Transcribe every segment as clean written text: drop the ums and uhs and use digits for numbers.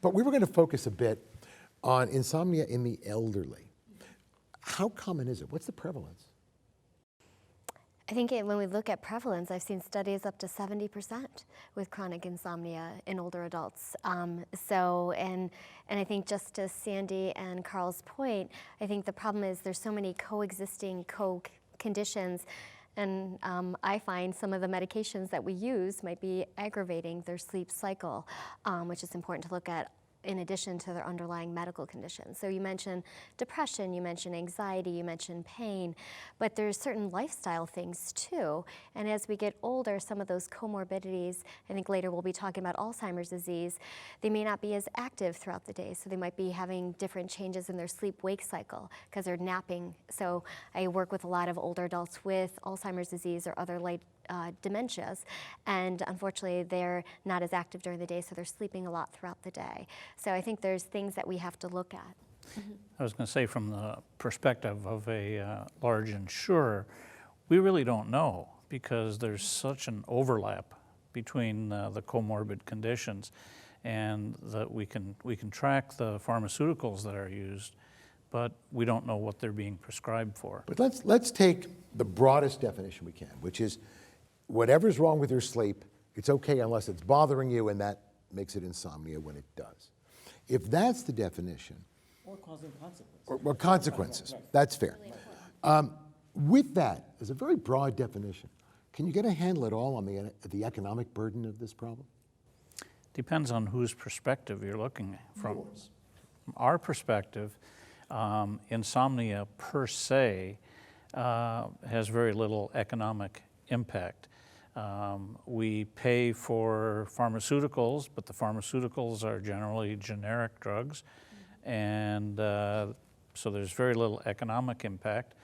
But we were going to focus a bit on insomnia in the elderly. How common is it? What's the prevalence? I think when we look at prevalence, I've seen studies up to 70% with chronic insomnia in older adults. And I think just to Sandy and Carl's point, I think the problem is there's so many coexisting conditions, and I find some of the medications that we use might be aggravating their sleep cycle, which is important to look at in addition to their underlying medical conditions. So you mentioned depression, you mentioned anxiety, you mentioned pain, but there's certain lifestyle things too. And as we get older, some of those comorbidities, I think later we'll be talking about Alzheimer's disease, they may not be as active throughout the day. So they might be having different changes in their sleep-wake cycle because they're napping. So I work with a lot of older adults with Alzheimer's disease or other light dementias, and unfortunately they're not as active during the day, so they're sleeping a lot throughout the day. So I think there's things that we have to look at. I was going to say, from the perspective of a large insurer, we really don't know because there's such an overlap between the comorbid conditions, and that we can track the pharmaceuticals that are used, but we don't know what they're being prescribed for. But let's take the broadest definition we can, which is whatever's wrong with your sleep, it's okay unless it's bothering you, and that makes it insomnia when it does. If that's the definition, or causing consequences. Or consequences, that's fair. With that, as a very broad definition, can you get a handle at all on the economic burden of this problem? Depends on whose perspective you're looking from. Yours. Our perspective, insomnia per se has very little economic impact. We pay for pharmaceuticals, but the pharmaceuticals are generally generic drugs, and so there's very little economic impact.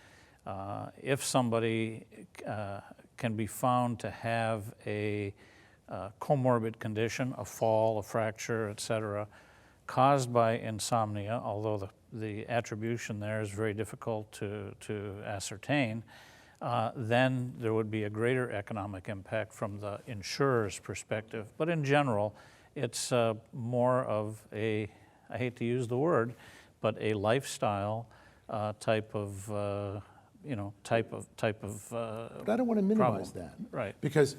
If somebody can be found to have a comorbid condition, a fall, a fracture, etc., caused by insomnia, although the attribution there is very difficult to ascertain, then there would be a greater economic impact from the insurer's perspective. But in general, it's more of a, I hate to use the word, but a lifestyle type of, But I don't want to minimize that. Right. Because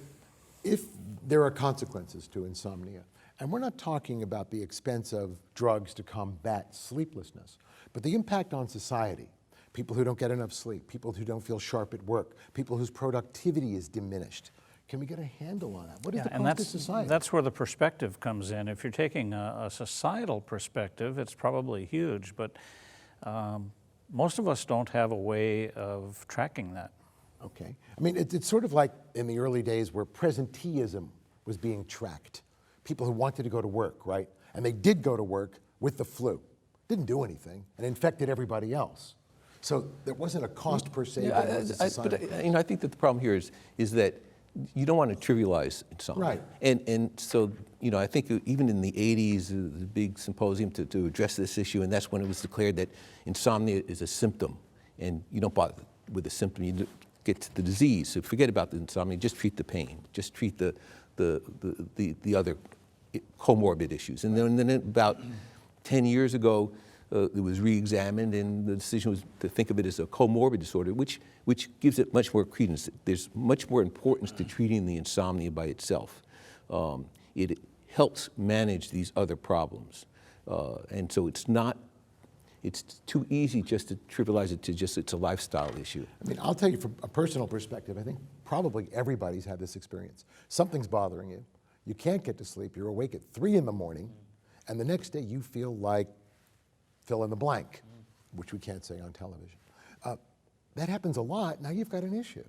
if there are consequences to insomnia, and we're not talking about the expense of drugs to combat sleeplessness, but the impact on society. People who don't get enough sleep, people who don't feel sharp at work, people whose productivity is diminished. Can we get a handle on that? What is the cost to society? That's where the perspective comes in. If you're taking a societal perspective, it's probably huge, but most of us don't have a way of tracking that. Okay. I mean, it's sort of like in the early days where presenteeism was being tracked. People who wanted to go to work, right? And they did go to work with the flu. Didn't do anything and infected everybody else. So there wasn't a cost per se. But I think that the problem here is that you don't want to trivialize insomnia. Right. And so, I think even in the 80s, the big symposium to address this issue, and that's when it was declared that insomnia is a symptom, and you don't bother with the symptom, you get to the disease. So forget about the insomnia, just treat the pain, just treat the other comorbid issues. And then about 10 years ago, it was re-examined, and the decision was to think of it as a comorbid disorder, which gives it much more credence. There's much more importance to treating the insomnia by itself. It helps manage these other problems. And so it's too easy just to trivialize it to just it's a lifestyle issue. I mean, I'll tell you from a personal perspective, I think probably everybody's had this experience. Something's bothering you. You can't get to sleep. You're awake at 3 in the morning, and the next day you feel like fill in the blank, which we can't say on television. That happens a lot. Now you've got an issue,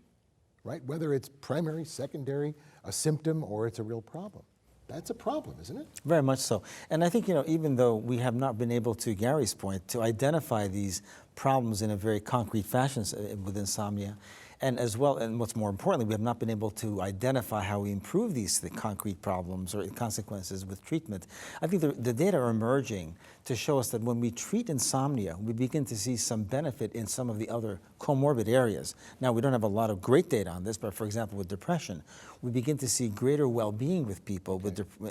right? Whether it's primary, secondary, a symptom, or it's a real problem. That's a problem, isn't it? Very much so. And I think, even though we have not been able, to Gary's point, to identify these problems in a very concrete fashion with insomnia, And as well, and what's more importantly, we have not been able to identify how we improve the concrete problems or consequences with treatment. I think the data are emerging to show us that when we treat insomnia, we begin to see some benefit in some of the other comorbid areas. Now, we don't have a lot of great data on this, but for example, with depression, we begin to see greater well-being with people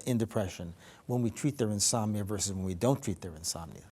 in depression when we treat their insomnia versus when we don't treat their insomnia.